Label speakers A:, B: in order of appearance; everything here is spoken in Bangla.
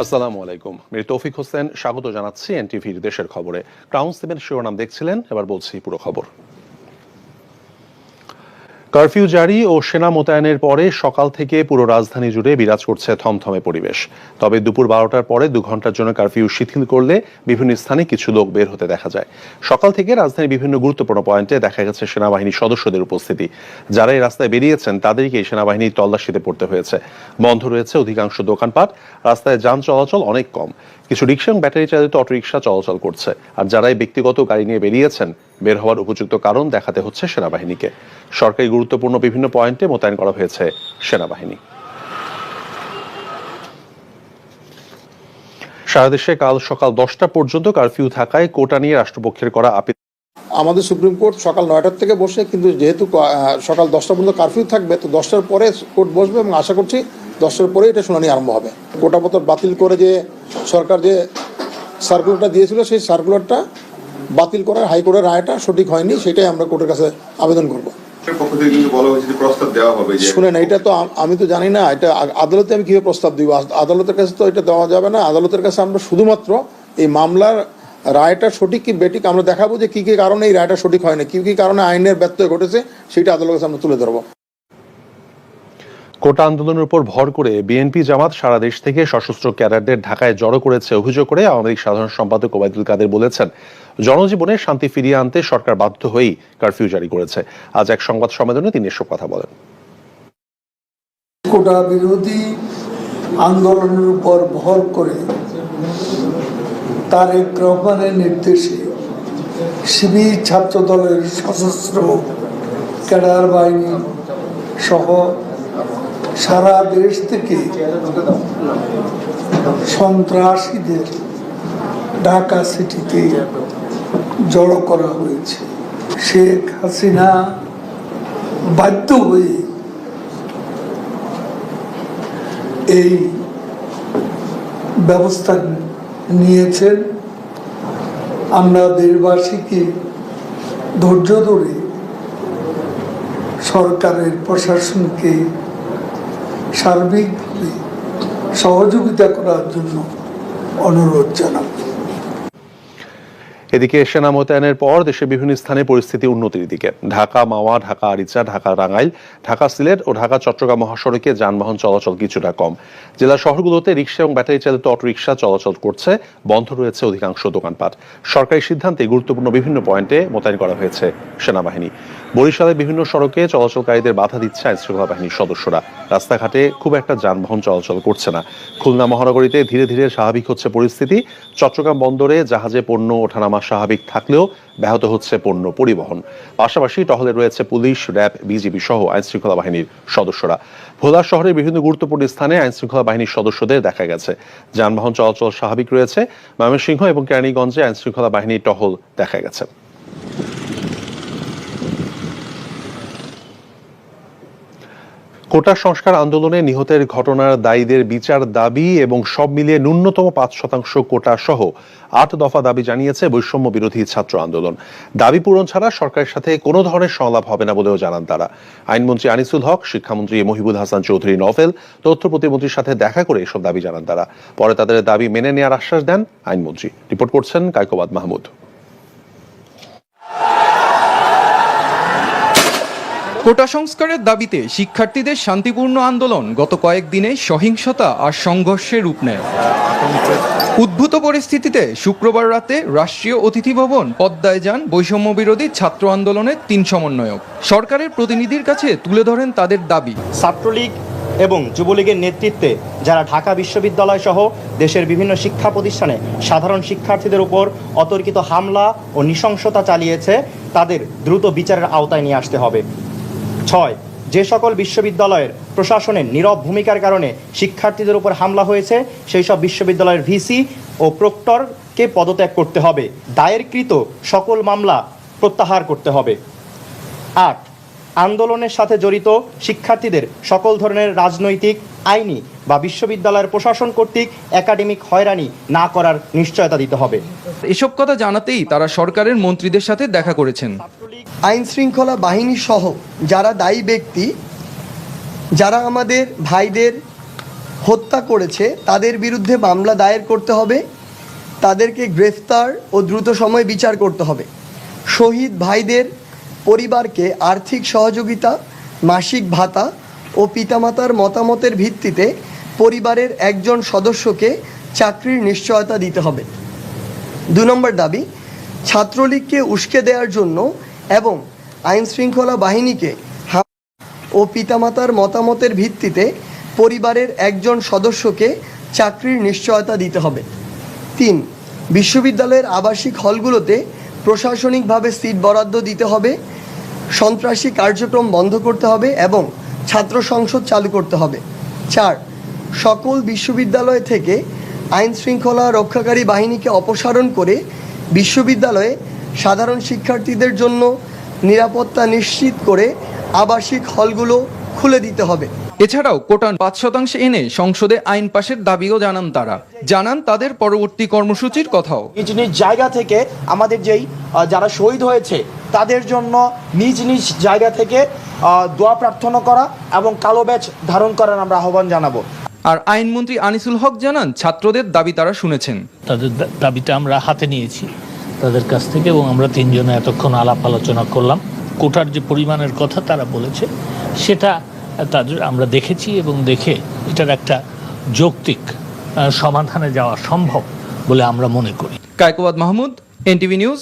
A: আসসালামু আলাইকুম। আমি তৌফিক হোসেন স্বাগত জানাচ্ছি এনটিভির দেশের খবরে। ক্রাউন সিমের শিরোনাম দেখছিলেন, এবার বলছি পুরো খবর। কারফিউ জারি ও সেনা মোতায়েনের পরে সকাল থেকে পুরো রাজধানী জুড়ে বিরাজ করছে থমথমে পরিবেশ। তবে দুপুর 12টার পরে 2 ঘন্টার জন্য কারফিউ শিথিল করলে বিভিন্ন স্থানে কিছু লোক বের হতে দেখা যায়। সকাল থেকে রাজধানীর বিভিন্ন গুরুত্বপূর্ণ পয়েন্টে দেখা গেছে সেনাবাহিনীর সদস্যদের উপস্থিতি। যারা এই রাস্তায় বেরিয়েছেন তাদেরকেই সেনাবাহিনীর তল্লাশিতে পড়তে হয়েছে। বন্ধ রয়েছে অধিকাংশ দোকানপাট, রাস্তায় যান চলাচল অনেক কম। কিছু রিক্সা এবং ব্যাটারি চালিত অটোরিকশা চলাচল করছে। আর যারাই ব্যক্তিগত গাড়ি নিয়ে বেরিয়েছেন, বের হওয়ার উপযুক্ত কারণ দেখাতে হচ্ছে সেনাবাহিনীকে। সরকারি গুরুত্বপূর্ণ বিভিন্ন পয়েন্টে মোতায়েন করা হয়েছে সেনাবাহিনী। সারা দেশে কাল সকাল 10টা পর্যন্ত কারফিউ থাকায় কোটা নিয়ে রাষ্ট্রপক্ষের করা আপিল।
B: আমাদের সুপ্রিম কোর্ট সকাল 9টার থেকে বসে, কিন্তু যেহেতু সকাল 10টা পর্যন্ত কারফিউ থাকবে, তো 10টার পরে কোর্ট বসবে এবং আশা করছি 10টার পরে এটা শুনানি আরম্ভ হবে। কোটাপত্র বাতিল করে যে সরকার যে সার্কুলারটা দিয়েছিল, সেই সার্কুলারটা বাতিল করার হাইকোর্টের রায়টা সঠিক হয়নি, সেটাই আমরা কোর্টের কাছে আবেদন করব। শুনেন, এটা তো আমি তো জানি না, এটা আদালতে আমি কিভাবে প্রস্তাব দিব? আদালতের কাছে তো এটা দেওয়া যাবে না। আদালতের কাছে আমরা শুধুমাত্র এই মামলার রায়টা সঠিক কি বেঠিক আমরা দেখাবো, যে কি কি কারণে এই রায়টা সঠিক হয় না, কি কি কারণে আইনের ব্যত্যয় ঘটেছে, সেটা আদালতের কাছে আমরা তুলে ধরবো।
A: কোটা আন্দোলনের উপর ভর করে বিএনপি জামাত সারা দেশ থেকে সশস্ত্র ক্যাডারদের ঢাকায় জড়ো করেছে অভিযোগ করে আওয়ামী লীগ সাধারণ সম্পাদক ওবায়দুল কাদের বলেছেন, জনজীবনে শান্তি ফিরিয়ে আনতে সরকার বাধ্য হয়েই কারফিউ জারি করেছে। আজ এক সংবাদ সম্মেলনে তিনি এসব কথা বলেন।
C: কোটা বিরোধী আন্দোলনের উপর ভর করে তারেক রহমানের নির্দেশে শিবির ছাত্র দলের সশস্ত্র ক্যাডার বাহিনী সহ সারা দেশ থেকে সন্ত্রাসীদের ঢাকা সিটিতে জড়ো করা হয়েছে। শেখ হাসিনা বাধ্য হয়ে এই ব্যবস্থা নিয়েছেন। আমরা দেশবাসীকে ধৈর্য ধরে সরকারের প্রশাসনকে সার্বিকভাবে সহযোগিতা করার জন্য অনুরোধ জানাব।
A: এদিকে সেনা মোতায়েনের পর দেশের বিভিন্ন স্থানে পরিস্থিতি উন্নতির দিকে। ঢাকা মাওয়া, ঢাকা আরিচা, ঢাকা টাঙ্গাইল, ঢাকা সিলেট ও ঢাকা চট্টগ্রাম মহাসড়কে যানবাহন চলাচল কিছুটা কম। জেলা শহরগুলোতে রিক্সা এবং ব্যাটারি চালিত অটোরিকশা চলাচল করছে। বন্ধ রয়েছে অধিকাংশ দোকানপাট। সরকারি সিদ্ধান্তে গুরুত্বপূর্ণ বিভিন্ন পয়েন্টে মোতায়েন করা হয়েছে সেনাবাহিনী। বরিশালের বিভিন্ন সড়কে চলাচলকারীদের বাধা দিচ্ছে আইনশৃঙ্খলা বাহিনীর সদস্যরা। রাস্তাঘাটে খুব একটা যানবাহন চলাচল করছে না। খুলনা মহানগরীতে ধীরে ধীরে স্বাভাবিক হচ্ছে পরিস্থিতি। চট্টগ্রাম বন্দরে জাহাজে পণ্য ওঠানামা স্বাভাবিক থাকলেও ব্যাহত হচ্ছে পণ্য পরিবহন। পাশাপাশি টহলে রয়েছে পুলিশ, র্যাব, বিজিবি সহ আইনশৃঙ্খলা বাহিনীর সদস্যরা। ভোলা শহরের বিভিন্ন গুরুত্বপূর্ণ স্থানে আইনশৃঙ্খলা বাহিনীর সদস্যদের দেখা গেছে। যানবাহন চলাচল স্বাভাবিক রয়েছে। ময়মনসিংহ এবং কেরানীগঞ্জে আইনশৃঙ্খলা বাহিনীর টহল দেখা গেছে। কোটা সংস্কার আন্দোলনে নিহতের ঘটনার দায়ীদের বিচার দাবি এবং সব মিলিয়ে ন্যূনতম 5% কোটা সহ 8 দফা দাবি জানিয়েছে বৈষম্য বিরোধী ছাত্র আন্দোলন। দাবি পূরণ ছাড়া সরকারের সাথে কোনো ধরনের সংলাপ হবে না বলেও জানান তারা। আইনমন্ত্রী আনিসুল হক, শিক্ষামন্ত্রী মহিবুল হাসান চৌধুরী নভেল, তথ্য প্রতিমন্ত্রীর সাথে দেখা করে এসব দাবি জানান তারা। পরে তাদের দাবি মেনে নেওয়ার আশ্বাস দেন আইনমন্ত্রী। রিপোর্ট করছেন কায়কোবাদ মাহমুদ।
D: কোটা সংস্কারের দাবিতে শিক্ষার্থীদের শান্তিপূর্ণ আন্দোলন গত কয়েকদিনে সহিংসতা আর সংঘর্ষের রূপ নেয়। উদ্ভূত পরিস্থিতিতে শুক্রবার রাতে রাষ্ট্রীয় অতিথি ভবন পদ্মায় যান বৈষম্য বিরোধী ছাত্র আন্দোলনের 3 সমন্বয়ক। সরকারের প্রতিনিধির কাছে তুলে ধরেন তাদের দাবি।
E: ছাত্রলীগ এবং যুবলীগের নেতৃত্বে যারা ঢাকা বিশ্ববিদ্যালয় সহ দেশের বিভিন্ন শিক্ষা প্রতিষ্ঠানে সাধারণ শিক্ষার্থীদের উপর অতর্কিত হামলা ও নৃশংসতা চালিয়েছে, তাদের দ্রুত বিচারের আওতায় নিয়ে আসতে হবে। 6. যে সকল বিশ্ববিদ্যালয়ের প্রশাসনের নীরব ভূমিকার কারণে শিক্ষার্থীদের উপর হামলা হয়েছে, সেই সব বিশ্ববিদ্যালয়ের ভিসি ও প্রক্টরকে পদত্যাগ করতে হবে। দায়েরকৃত সকল মামলা প্রত্যাহার করতে হবে। 8. আন্দোলনের সাথে জড়িত শিক্ষার্থীদের সকল ধরনের রাজনৈতিক, আইনি বা বিশ্ববিদ্যালয়ের প্রশাসন কর্তৃক একাডেমিক হয়রানি না করার নিশ্চয়তা দিতে হবে।
D: এসব কথা জানাতেই তারা সরকারের মন্ত্রীদের সাথে দেখা করেছেন।
F: আইন শৃঙ্খলা বাহিনী সহ যারা দায়ী ব্যক্তি, যারা আমাদের ভাইদের হত্যা করেছে তাদের বিরুদ্ধে মামলা দায়ের করতে হবে, তাদেরকে গ্রেফতার ও দ্রুত সময়ে বিচার করতে হবে। শহীদ ভাইদের পরিবারকে আর্থিক সহযোগিতা, মাসিক ভাতা ও পিতামাতার মতামতের ভিত্তিতে পরিবারের একজন সদস্যকে চাকরির নিশ্চয়তা দিতে হবে। 2 নম্বর দাবি, ছাত্রলীগকে উস্কে দেওয়ার জন্য এবং আইনশৃঙ্খলা বাহিনীকে ও পিতামাতার মতামতের ভিত্তিতে পরিবারের একজন সদস্যকে চাকরির নিশ্চয়তা দিতে হবে। 3, বিশ্ববিদ্যালয়ের আবাসিক হলগুলোতে প্রশাসনিকভাবে সিট বরাদ্দ দিতে হবে, সন্ত্রাসী কার্যক্রম বন্ধ করতে হবে এবং ছাত্র সংসদ চালু করতে হবে। 4, সকল বিশ্ববিদ্যালয় থেকে আইন শৃঙ্খলা রক্ষাকারী বাহিনীকে অপসারণ করে বিশ্ববিদ্যালয়ে সাধারণ শিক্ষার্থীদের জন্য নিরাপত্তা নিশ্চিত করে আবাসিক হলগুলো খুলে দিতে হবে।
D: এছাড়াও কোটা 5% এনে সংসদে আইন পাশের দাবিও জানান তারা। জানান তাদের পরবর্তী কর্মসূচির কথাও।
G: নিজ নিজ জায়গা থেকে আমাদের যারা শহীদ হয়েছে তাদের জন্য নিজ নিজ জায়গা থেকে দোয়া প্রার্থনা করা এবং কালো ব্যাজ ধারণ করার আমরা আহ্বান জানাবো।
D: আর আইনমন্ত্রী আনিসুল হক জানান ছাত্রদের দাবি তারা শুনেছেন।
H: তাদের দাবিটা আমরা হাতে নিয়েছি তাদের কাছ থেকে এবং আমরা 3 জনে এতক্ষণ আলাপ আলোচনা করলাম। কোটার যে পরিমাণের কথা তারা বলেছে সেটা তাদের আমরা দেখেছি এবং দেখে এটার একটা যৌক্তিক সমাধানে যাওয়া সম্ভব বলে আমরা মনে করি।
D: Kaikobad Mahmud, NTV news.